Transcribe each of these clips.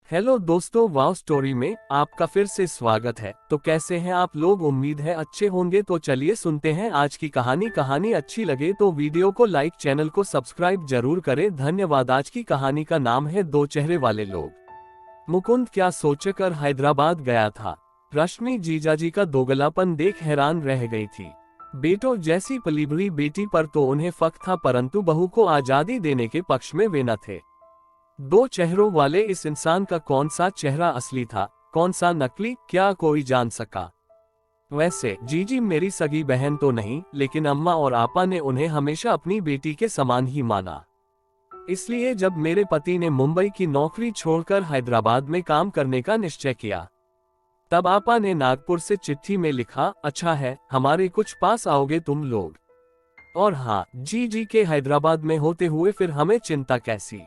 Hello दोस्तों, वाव story में आपका फिर से स्वागत है। तो कैसे हैं आप लोग? उम्मीद है अच्छे होंगे। तो चलिए सुनते हैं आज की कहानी। कहानी अच्छी लगे तो वीडियो को लाइक, चैनल को सब्सक्राइब जरूर करें। धन्यवाद। आज की कहानी का नाम है दो चेहरे वाले लोग। मुकुंद क्या सोचकर हैदराबाद गया था। रश्मि जीजाजी का दोगलापन देख हैरान रह गई थी। बेटों जैसी पलीबड़ी बेटी पर तो उन्हें फख्र था, परंतु बहू को आजादी देने के पक्ष में वे न थे। दो चेहरों वाले इस इंसान का कौन सा चेहरा असली था, कौन सा नकली, क्या कोई जान सका? वैसे जीजी मेरी सगी बहन तो नहीं, लेकिन अम्मा और आपा ने उन्हें हमेशा अपनी बेटी के समान ही माना। इसलिए जब मेरे पति ने मुंबई की नौकरी छोड़कर हैदराबाद में काम करने का निश्चय किया, तब आपा ने नागपुर से चिट्ठी में लिखा, अच्छा है हमारे कुछ पास आओगे तुम लोग। और हाँ, जीजी के हैदराबाद में होते हुए फिर हमें चिंता कैसी।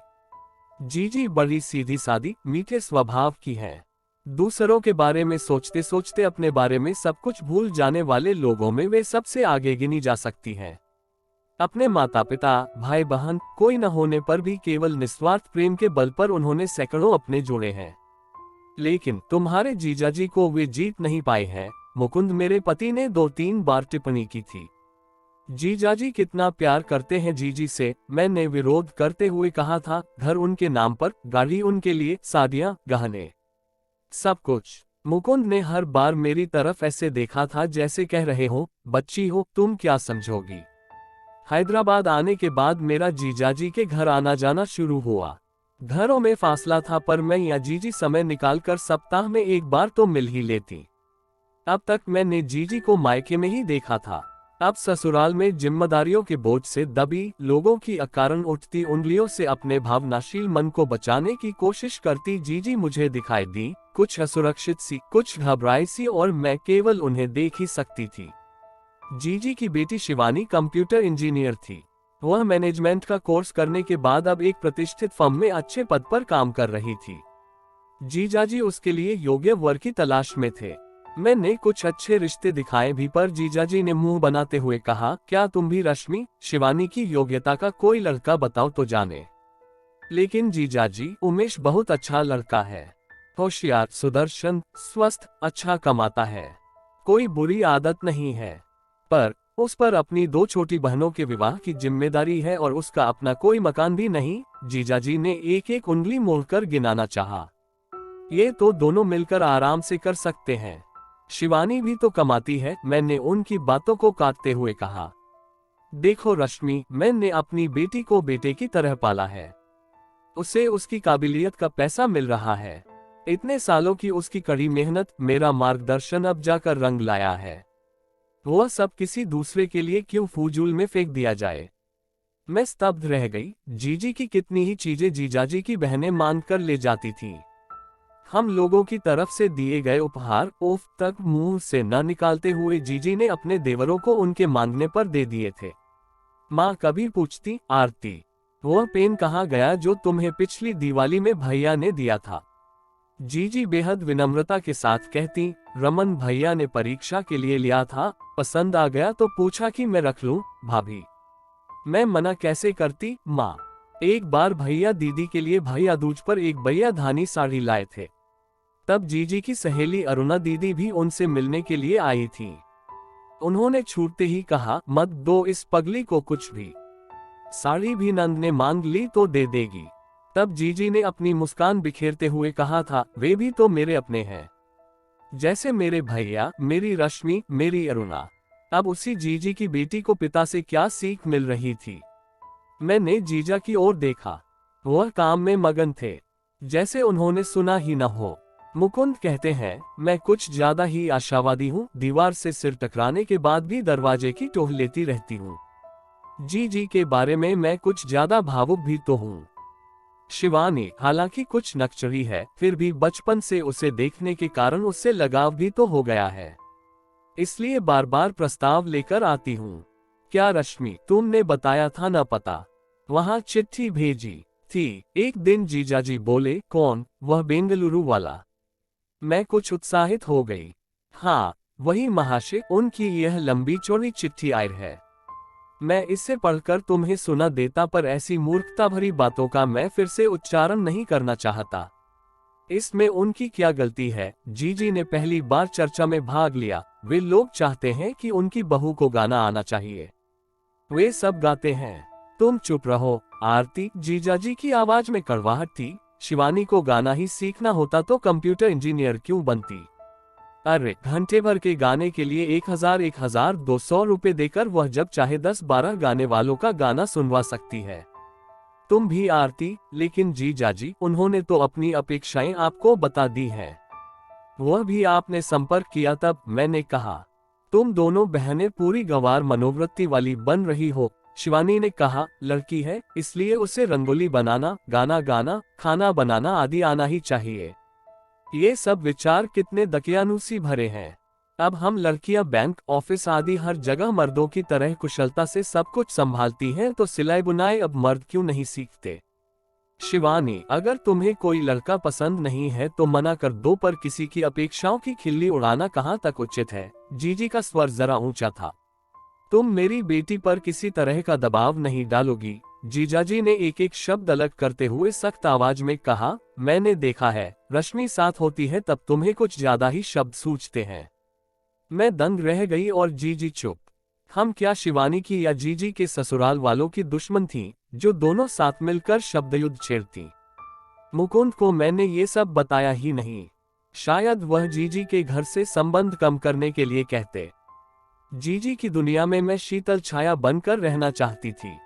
जीजी बड़ी सीधी सादी मीठे स्वभाव की है। दूसरों के बारे में सोचते सोचते अपने बारे में सब कुछ भूल जाने वाले लोगों में वे सबसे आगे गिनी जा सकती हैं। अपने माता पिता, भाई बहन कोई न होने पर भी केवल निस्वार्थ प्रेम के बल पर उन्होंने सैकड़ों अपने जोड़े हैं। लेकिन तुम्हारे जीजाजी को वे जीत नहीं पाए हैं। मुकुंद मेरे पति ने 2-3 बार टिप्पणी की थी। जीजाजी कितना प्यार करते हैं जीजी से, मैंने विरोध करते हुए कहा था। घर उनके नाम पर, गाड़ी उनके लिए, शादियां, गहने, सब कुछ। मुकुंद ने हर बार मेरी तरफ ऐसे देखा था जैसे कह रहे हो, बच्ची हो तुम क्या समझोगी। हैदराबाद आने के बाद मेरा जीजाजी के घर आना जाना शुरू हुआ। घरों में फासला था, पर मैं या जीजी समय निकालकर सप्ताह में एक बार तो मिल ही लेती। अब तक मैंने जीजी को मायके में ही देखा था। अब ससुराल में जिम्मेदारियों के बोझ से दबी, लोगों की अकारण उठती उंगलियों से अपने भावनाशील मन को बचाने की कोशिश करती जीजी मुझे दिखाई दी, कुछ असुरक्षित सी, कुछ घबराई सी, और मैं केवल उन्हें देख ही सकती थी। जीजी की बेटी शिवानी कंप्यूटर इंजीनियर थी। वह मैनेजमेंट का कोर्स करने के बाद अब एक प्रतिष्ठित फर्म में अच्छे पद पर काम कर रही थी। जीजाजी उसके लिए योग्य वर की तलाश में थे। मैंने कुछ अच्छे रिश्ते दिखाए भी, पर जीजाजी ने मुंह बनाते हुए कहा, क्या तुम भी रश्मि, शिवानी की योग्यता का कोई लड़का बताओ तो जाने। लेकिन जीजाजी, उमेश बहुत अच्छा लड़का है, होशियार, सुदर्शन, स्वस्थ, अच्छा कमाता है, कोई बुरी आदत नहीं है, पर उस पर अपनी 2 छोटी बहनों के विवाह की जिम्मेदारी है और उसका अपना कोई मकान भी नहीं। जीजाजी ने एक एक उंगली मोड़कर गिनाना चाहा। ये तो दोनों मिलकर आराम से कर सकते हैं। शिवानी भी तो कमाती है, मैंने उनकी बातों को काटते हुए कहा। देखो रश्मि, मैंने अपनी बेटी को बेटे की तरह पाला है। उसे उसकी काबिलियत का पैसा मिल रहा है। इतने सालों की उसकी कड़ी मेहनत, मेरा मार्गदर्शन अब जाकर रंग लाया है। वह सब किसी दूसरे के लिए क्यों फूजूल में फेंक दिया जाए। मैं स्तब्ध रह गई। जीजी की कितनी ही चीजें जीजाजी की बहनें मांग कर ले जाती थीं। हम लोगों की तरफ से दिए गए उपहार ओफ तक मुंह से न निकालते हुए जीजी ने अपने देवरों को उनके मांगने पर दे दिए थे। माँ कभी पूछती, आरती वह पेन कहाँ गया जो तुम्हें पिछली दिवाली में भैया ने दिया था। जीजी बेहद विनम्रता के साथ कहती, रमन भैया ने परीक्षा के लिए लिया था, पसंद आ गया तो पूछा कि मैं रख लूं। भाभी, मैं मना कैसे करती माँ। एक बार भैया दीदी के लिए भैया दूज पर एक भैया धानी साड़ी लाए थे। तब जीजी की सहेली अरुणा दीदी भी उनसे मिलने के लिए आई थी। उन्होंने छूटते ही कहा, मत दो इस पगली को कुछ भी, साड़ी भी नंद ने मांग ली तो दे देगी। तब जीजी ने अपनी मुस्कान बिखेरते हुए कहा था, वे भी तो मेरे अपने हैं, जैसे मेरे भैया, मेरी रश्मि, मेरी अरुणा। अब उसी जीजी की बेटी को पिता से क्या सीख मिल रही थी। मैंने जीजा की ओर देखा। वह काम में मगन थे, जैसे उन्होंने सुना ही न हो। मुकुंद कहते हैं, मैं कुछ ज्यादा ही आशावादी हूँ। दीवार से सिर टकराने के बाद भी दरवाजे की टोह लेती रहती हूँ। जीजी के बारे में मैं कुछ ज्यादा भावुक भी तो हूँ। शिवानी हालांकि कुछ नकचरी है, फिर भी बचपन से उसे देखने के कारण उससे लगाव भी तो हो गया है, इसलिए बार बार प्रस्ताव लेकर आती हूँ। क्या रश्मि, तुमने बताया था न पता, वहाँ चिट्ठी भेजी थी। एक दिन जीजाजी बोले, कौन? वह बेंगलुरु वाला। मैं कुछ उत्साहित हो गई। हाँ वही महाशय, उनकी यह लंबी चौड़ी चिट्ठी आई है। मैं इसे पढ़कर तुम्हें सुना देता, पर ऐसी मूर्खता भरी बातों का मैं फिर से उच्चारण नहीं करना चाहता। इसमें उनकी क्या गलती है? जीजी ने पहली बार चर्चा में भाग लिया। वे लोग चाहते हैं कि उनकी बहू को गाना आना चाहिए, वे सब गाते हैं। तुम चुप रहो। आरती, जीजाजी की आवाज में कड़वाहट थी। शिवानी को गाना ही सीखना होता तो कंप्यूटर इंजीनियर क्यों बनती? अरे, घंटे भर के गाने के लिए 1,200 रुपए देकर वह जब चाहे 10-12 गाने वालों का गाना सुनवा सकती है। तुम भी आरती। लेकिन जीजाजी, उन्होंने तो अपनी अपेक्षाएं आपको बता दी हैं। वह भी आपने संपर्क किया तब। मैंने कहा, तुम दोनों बहनें पूरी गंवार मनोवृत्ति वाली बन रही हो। शिवानी ने कहा, लड़की है इसलिए उसे रंगोली बनाना, गाना गाना, खाना बनाना आदि आना ही चाहिए। ये सब विचार कितने दकियानूसी भरे हैं। अब हम लड़कियां बैंक, ऑफिस आदि हर जगह मर्दों की तरह कुशलता से सब कुछ संभालती हैं, तो सिलाई बुनाई अब मर्द क्यों नहीं सीखते? शिवानी, अगर तुम्हें कोई लड़का पसंद नहीं है तो मना कर दो, पर किसी की अपेक्षाओं की खिल्ली उड़ाना कहाँ तक उचित है? जीजी का स्वर जरा ऊंचा था। तुम मेरी बेटी पर किसी तरह का दबाव नहीं डालोगी? जीजाजी ने एक एक शब्द अलग करते हुए सख्त आवाज में कहा। मैंने देखा है, रश्मि साथ होती है तब तुम्हें कुछ ज्यादा ही शब्द सूझते हैं। मैं दंग रह गई और जीजी चुप। हम क्या शिवानी की या जीजी के ससुराल वालों की दुश्मन थी, जो दोनों साथ मिलकर शब्दयुद्ध छेड़ती? मुकुंद को मैंने ये सब बताया ही नहीं। शायद वह जीजी के घर से संबंध कम करने के लिए कहते। जीजी की दुनिया में मैं शीतल छाया बनकर रहना चाहती थी।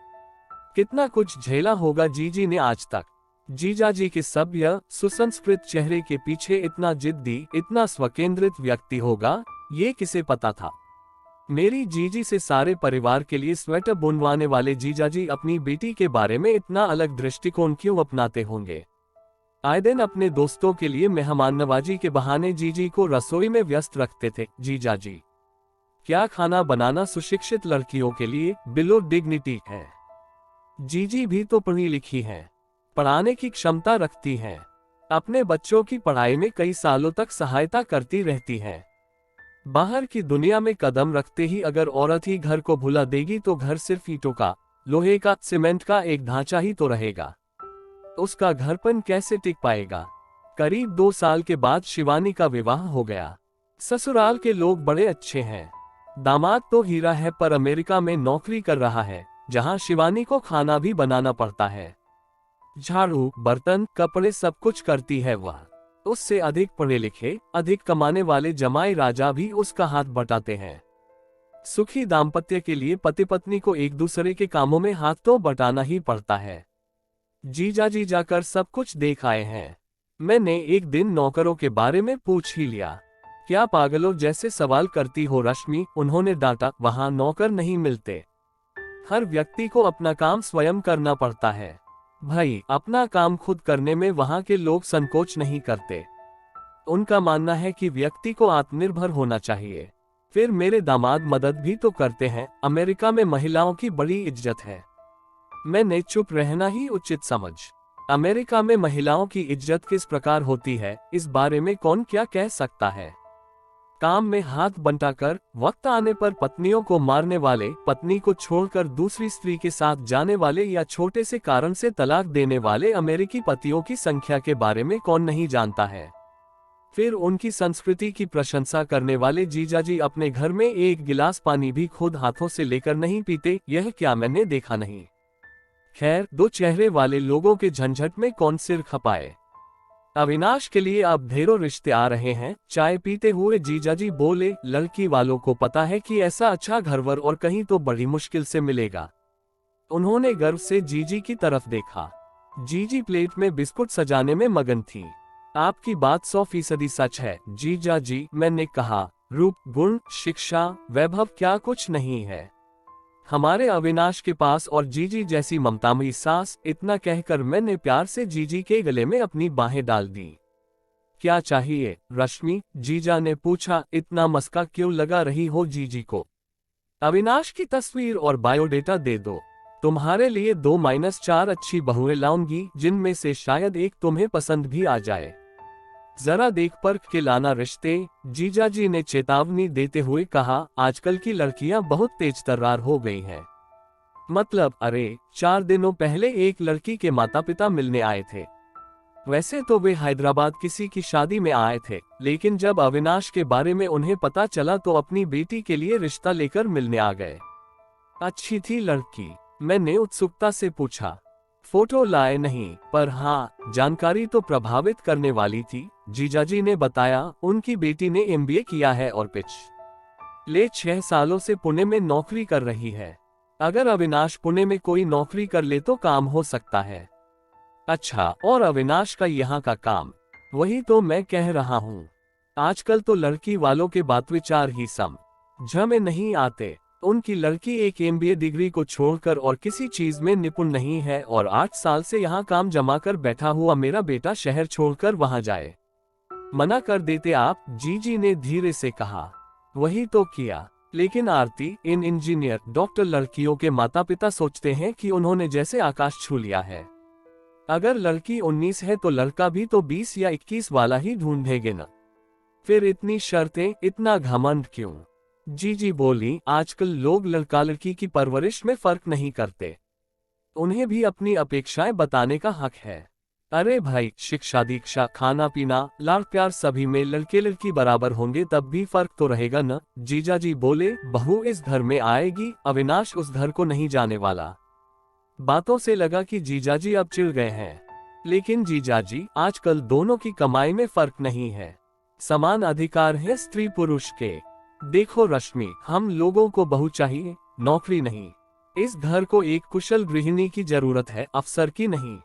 कितना कुछ झेला होगा जीजी ने आज तक। जीजाजी के सभ्य सुसंस्कृत चेहरे के पीछे इतना जिद्दी, इतना स्वकेंद्रित व्यक्ति होगा, ये किसे पता था? मेरी जीजी से सारे परिवार के लिए स्वेटर बुनवाने वाले जीजाजी अपनी बेटी के बारे में इतना अलग दृष्टिकोण क्यों अपनाते होंगे? आए दिन अपने दोस्तों के लिए मेहमान नवाजी के बहाने जीजी को रसोई में व्यस्त रखते थे। जीजाजी, क्या खाना बनाना सुशिक्षित लड़कियों के लिए बिलो डिग्निटी है? जीजी भी तो पढ़ी लिखी है, पढ़ाने की क्षमता रखती हैं, अपने बच्चों की पढ़ाई में कई सालों तक सहायता करती रहती हैं। बाहर की दुनिया में कदम रखते ही अगर औरत ही घर को भुला देगी तो घर सिर्फ ईंटों का, लोहे का, सीमेंट का एक ढांचा ही तो रहेगा। उसका घरपन कैसे टिक पाएगा? करीब 2 साल के बाद शिवानी का विवाह हो गया। ससुराल के लोग बड़े अच्छे हैं। दामाद तो हीरा है, पर अमेरिका में नौकरी कर रहा है, जहां शिवानी को खाना भी बनाना पड़ता है। झाड़ू, बर्तन, कपड़े सब कुछ करती है वह। उससे अधिक पढ़े लिखे, अधिक कमाने वाले जमाई राजा भी उसका हाथ बटाते हैं। सुखी दाम्पत्य के लिए पति पत्नी को एक दूसरे के कामों में हाथ तो बटाना ही पड़ता है। जीजाजी जाकर सब कुछ देख आए हैं। मैंने एक दिन नौकरों के बारे में पूछ ही लिया। क्या पागलों जैसे सवाल करती हो रश्मि? उन्होंने डांटा। वहां नौकर नहीं मिलते, हर व्यक्ति को अपना काम स्वयं करना पड़ता है। भाई, अपना काम खुद करने में वहां के लोग संकोच नहीं करते। उनका मानना है कि व्यक्ति को आत्मनिर्भर होना चाहिए। फिर मेरे दामाद मदद भी तो करते हैं। अमेरिका में महिलाओं की बड़ी इज्जत है। मैंने चुप रहना ही उचित समझ। अमेरिका में महिलाओं की इज्जत किस प्रकार होती है, इस बारे में कौन क्या कह सकता है? काम में हाथ बंटाकर, वक्त आने पर पत्नियों को मारने वाले, पत्नी को छोड़कर दूसरी स्त्री के साथ जाने वाले या छोटे से कारण से तलाक देने वाले अमेरिकी पतियों की संख्या के बारे में कौन नहीं जानता है? फिर उनकी संस्कृति की प्रशंसा करने वाले जीजाजी अपने घर में एक गिलास पानी भी खुद हाथों से लेकर नहीं पीते, यह क्या मैंने देखा नहीं? खैर, 2 चेहरे वाले लोगों के झंझट में कौन सिर खपाए। अविनाश के लिए अब ढेरों रिश्ते आ रहे हैं। चाय पीते हुए जीजाजी बोले, लड़की वालों को पता है कि ऐसा अच्छा घरवर और कहीं तो बड़ी मुश्किल से मिलेगा। उन्होंने गर्व से जीजी की तरफ देखा। जीजी प्लेट में बिस्कुट सजाने में मगन थी। आपकी बात 100% सच है जीजाजी, मैंने कहा। रूप, गुण, शिक्षा, वैभव क्या कुछ नहीं है हमारे अविनाश के पास, और जीजी जैसी ममतामयी सास। इतना कहकर मैंने प्यार से जीजी के गले में अपनी बाहें डाल दी। क्या चाहिए रश्मि? जीजा ने पूछा। इतना मस्का क्यों लगा रही हो जीजी को? अविनाश की तस्वीर और बायोडेटा दे दो। तुम्हारे लिए 2-4 अच्छी बहुएं लाऊंगी, जिनमें से शायद एक तुम्हें पसंद भी आ जाए। जरा देख परख के लाना रिश्ते, जीजाजी ने चेतावनी देते हुए कहा। आजकल की लड़कियां बहुत तेज तर्रार हो गई हैं। मतलब? अरे, 4 दिनों पहले एक लड़की के माता पिता मिलने आए थे। वैसे तो वे हैदराबाद किसी की शादी में आए थे, लेकिन जब अविनाश के बारे में उन्हें पता चला तो अपनी बेटी के लिए रिश्ता लेकर मिलने आ गए। अच्छी थी लड़की? मैंने उत्सुकता से पूछा। फोटो लाए नहीं, पर हाँ, जानकारी तो प्रभावित करने वाली थी। जीजाजी ने बताया, उनकी बेटी ने एमबीए किया है और पिछले 6 सालों से पुणे में नौकरी कर रही है। अगर अविनाश पुणे में कोई नौकरी कर ले तो काम हो सकता है। अच्छा, और अविनाश का यहाँ का काम? वही तो मैं कह रहा हूँ, आजकल तो लड़की वालों के बात विचार ही समझ में नहीं आते। उनकी लड़की एक एमबीए डिग्री को छोड़कर और किसी चीज में निपुण नहीं है, और 8 साल से यहाँ काम जमा कर बैठा हुआ मेरा बेटा शहर छोड़कर वहां जाए। मना कर देते आप, जीजी ने धीरे से कहा। वही तो किया, लेकिन आरती, इन इंजीनियर डॉक्टर लड़कियों के माता पिता सोचते हैं कि उन्होंने जैसे आकाश छू लिया है। अगर लड़की 19 है तो लड़का भी तो 20 या 21 वाला ही ढूंढेंगे न। फिर इतनी शर्तें, इतना घमंड क्यों? जीजी बोली, आजकल लोग लड़का लड़की की परवरिश में फर्क नहीं करते। उन्हें भी अपनी अपेक्षाएं बताने का हक है। अरे भाई, शिक्षा दीक्षा, खाना पीना, लाड़ प्यार, सभी में लड़के लड़की बराबर होंगे तब भी फर्क तो रहेगा न। जीजाजी बोले, बहू इस घर में आएगी, अविनाश उस घर को नहीं जाने वाला। बातों से लगा कि जीजाजी अब चिढ़ गए हैं। लेकिन जीजाजी, आजकल दोनों की कमाई में फर्क नहीं है, समान अधिकार है स्त्री पुरुष के। देखो रश्मि, हम लोगों को बहू चाहिए, नौकरी नहीं। इस घर को एक कुशल गृहिणी की जरूरत है, अफसर की नहीं।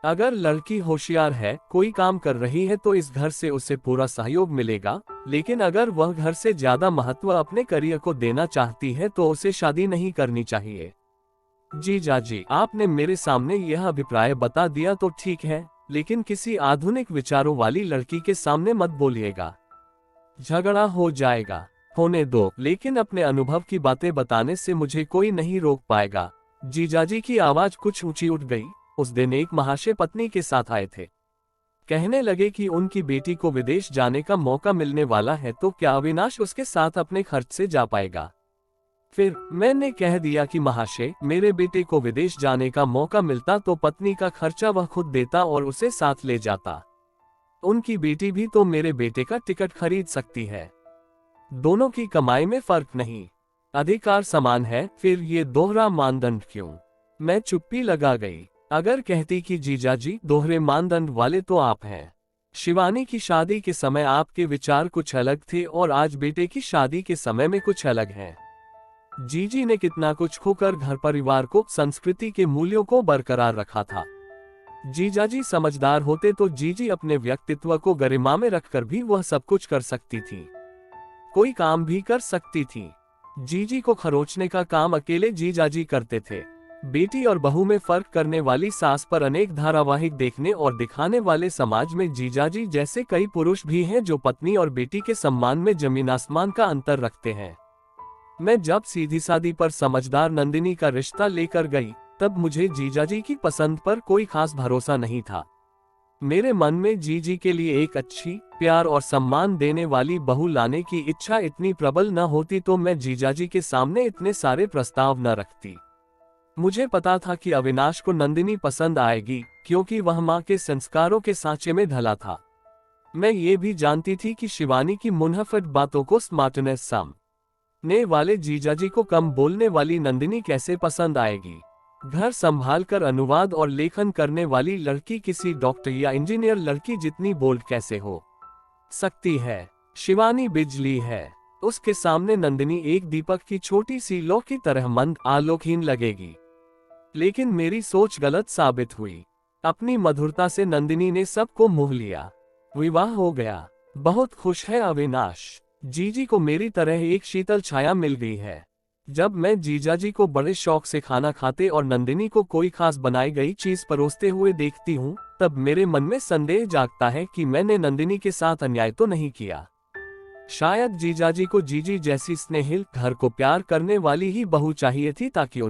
अगर लड़की होशियार है, कोई काम कर रही है तो इस घर से उसे पूरा सहयोग मिलेगा। लेकिन अगर वह घर से ज्यादा महत्व अपने करियर को देना चाहती है तो उसे शादी नहीं करनी चाहिए। जीजाजी, आपने मेरे सामने यह अभिप्राय बता दिया तो ठीक है, लेकिन किसी आधुनिक विचारों वाली लड़की के सामने मत बोलिएगा, झगड़ा हो जाएगा। होने दो, लेकिन अपने अनुभव की बातें बताने से मुझे कोई नहीं रोक पाएगा। जीजाजी की आवाज कुछ ऊंची उठ गई। उस दिन एक महाशय पत्नी के साथ आए थे। कहने लगे कि उनकी बेटी को विदेश जाने का मौका मिलने वाला है, तो क्या अविनाश उसके साथ अपने खर्च से जा पाएगा? फिर मैंने कह दिया कि महाशय, मेरे बेटे को विदेश जाने का मौका मिलता तो पत्नी का खर्चा वह खुद देता और उसे साथ ले जाता। उनकी बेटी भी तो मेरे बेटे का टिकट खरीद सकती है। दोनों की कमाई में फर्क नहीं, अधिकार समान है। फिर ये दोहरा मानदंड क्यों? मैं चुप्पी लगा गई। अगर कहती कि जीजाजी, दोहरे मानदंड वाले तो आप हैं। शिवानी की शादी के समय आपके विचार कुछ अलग थे और आज बेटे की शादी के समय में कुछ अलग हैं। जीजी ने कितना कुछ खोकर घर परिवार को, संस्कृति के मूल्यों को बरकरार रखा था। जीजाजी समझदार होते तो जीजी अपने व्यक्तित्व को गरिमा में रखकर भी वह सब कुछ कर सकती थी, कोई काम भी कर सकती थी। जीजी को खरोचने का काम अकेले जीजाजी करते थे। बेटी और बहू में फर्क करने वाली सास पर अनेक धारावाहिक देखने और दिखाने वाले समाज में जीजाजी जैसे कई पुरुष भी हैं जो पत्नी और बेटी के सम्मान में जमीन आसमान का अंतर रखते हैं। मैं जब सीधी सादी पर समझदार नंदिनी का रिश्ता लेकर गई, तब मुझे जीजाजी की पसंद पर कोई खास भरोसा नहीं था। मेरे मन में जीजी के लिए एक अच्छी, प्यार और सम्मान देने वाली बहू लाने की इच्छा इतनी प्रबल न होती तो मैं जीजाजी के सामने इतने सारे प्रस्ताव न रखती। मुझे पता था कि अविनाश को नंदिनी पसंद आएगी, क्योंकि वह माँ के संस्कारों के सांचे में ढला था। मैं ये भी जानती थी कि शिवानी की मुनहफट बातों को स्मार्टनेस समझने वाले जीजाजी को कम बोलने वाली नंदिनी कैसे पसंद आएगी। घर संभाल कर अनुवाद और लेखन करने वाली लड़की किसी डॉक्टर या इंजीनियर लड़की जितनी बोल्ड कैसे हो सकती है। शिवानी बिजली है, उसके सामने नंदिनी एक दीपक की छोटी सी लौ की तरह मंद, आलोकहीन लगेगी। लेकिन मेरी सोच गलत साबित हुई। अपनी मधुरता से नंदिनी ने सबको मोह लिया। विवाह हो गया। बहुत खुश है अविनाश। जीजी को मेरी तरह एक शीतल छाया मिल गई है। जब मैं जीजाजी को बड़े शौक से खाना खाते और नंदिनी को कोई खास बनाई गई चीज परोसते हुए देखती हूँ, तब मेरे मन में संदेह जागता है कि मैंने नंदिनी के साथ अन्याय तो नहीं किया। शायद जीजाजी को जीजी जैसी स्नेहिल, घर को प्यार करने वाली ही बहू चाहिए थी, ताकि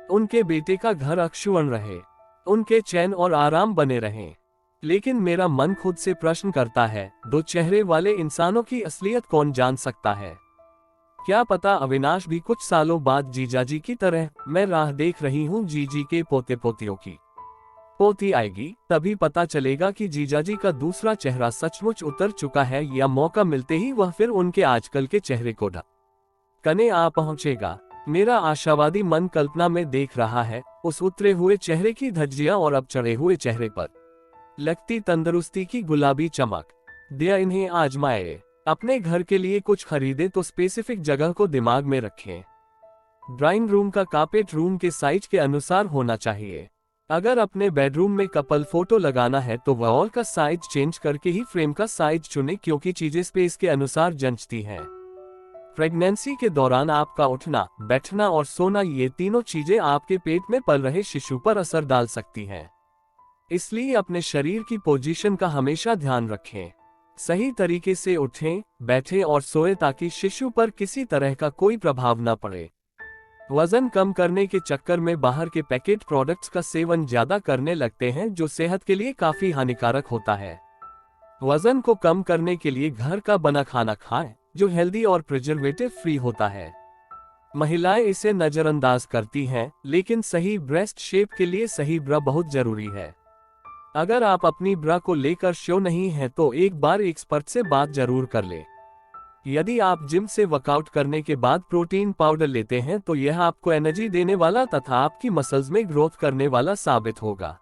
उनके बेटे का घर अक्षुण्ण रहे, उनके चैन और आराम बने रहें। लेकिन मेरा मन खुद से प्रश्न करता है, दो चेहरे वाले इंसानों की असलियत कौन जान सकता है? क्या पता अविनाश भी कुछ सालों बाद जीजाजी की तरह। मैं राह देख रही हूँ जीजी के पोते पोतियों की। पोती आएगी तभी पता चलेगा कि जीजाजी का दूसरा चेहरा सचमुच उतर चुका है या मौका मिलते ही वह फिर उनके आजकल के चेहरे को ढकने आ पहुंचेगा। मेरा आशावादी मन कल्पना में देख रहा है उस उतरे हुए चेहरे की धज्जियां और अब चढ़े हुए चेहरे पर लगती तंदुरुस्ती की गुलाबी चमक। दिया इन्हें आजमाए। अपने घर के लिए कुछ खरीदे तो स्पेसिफिक जगह को दिमाग में रखें। ड्राइंग रूम का कार्पेट रूम के साइज के अनुसार होना चाहिए। अगर अपने बेडरूम में कपल फोटो लगाना है तो वॉल का साइज चेंज करके ही फ्रेम का साइज चुने, क्योंकि चीजें स्पेस के अनुसार जंचती हैं। प्रेगनेंसी के दौरान आपका उठना, बैठना और सोना, ये तीनों चीजें आपके पेट में पल रहे शिशु पर असर डाल सकती हैं। इसलिए अपने शरीर की पोजीशन का हमेशा ध्यान रखें। सही तरीके से उठें, बैठें और सोएं ताकि शिशु पर किसी तरह का कोई प्रभाव न पड़े। वजन कम करने के चक्कर में बाहर के पैकेट प्रोडक्ट्स का सेवन ज्यादा करने लगते हैं, जो सेहत के लिए काफी हानिकारक होता है। वजन को कम करने के लिए घर का बना खाना खाएं, जो हेल्दी और प्रिजर्वेटिव फ्री होता है। महिलाएं इसे नजरअंदाज करती हैं, लेकिन सही ब्रेस्ट शेप के लिए सही ब्रा बहुत जरूरी है। अगर आप अपनी ब्रा को लेकर श्योर नहीं हैं तो एक बार एक्सपर्ट से बात जरूर कर लें। यदि आप जिम से वर्कआउट करने के बाद प्रोटीन पाउडर लेते हैं तो यह आपको एनर्जी देने वाला तथा आपकी मसल्स में ग्रोथ करने वाला साबित होगा।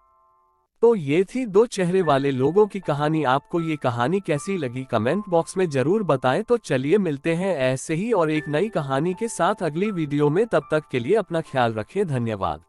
तो ये थी दो चेहरे वाले लोगों की कहानी। आपको ये कहानी कैसी लगी कमेंट बॉक्स में जरूर बताएं। तो चलिए मिलते हैं ऐसे ही और एक नई कहानी के साथ अगली वीडियो में। तब तक के लिए अपना ख्याल रखें। धन्यवाद।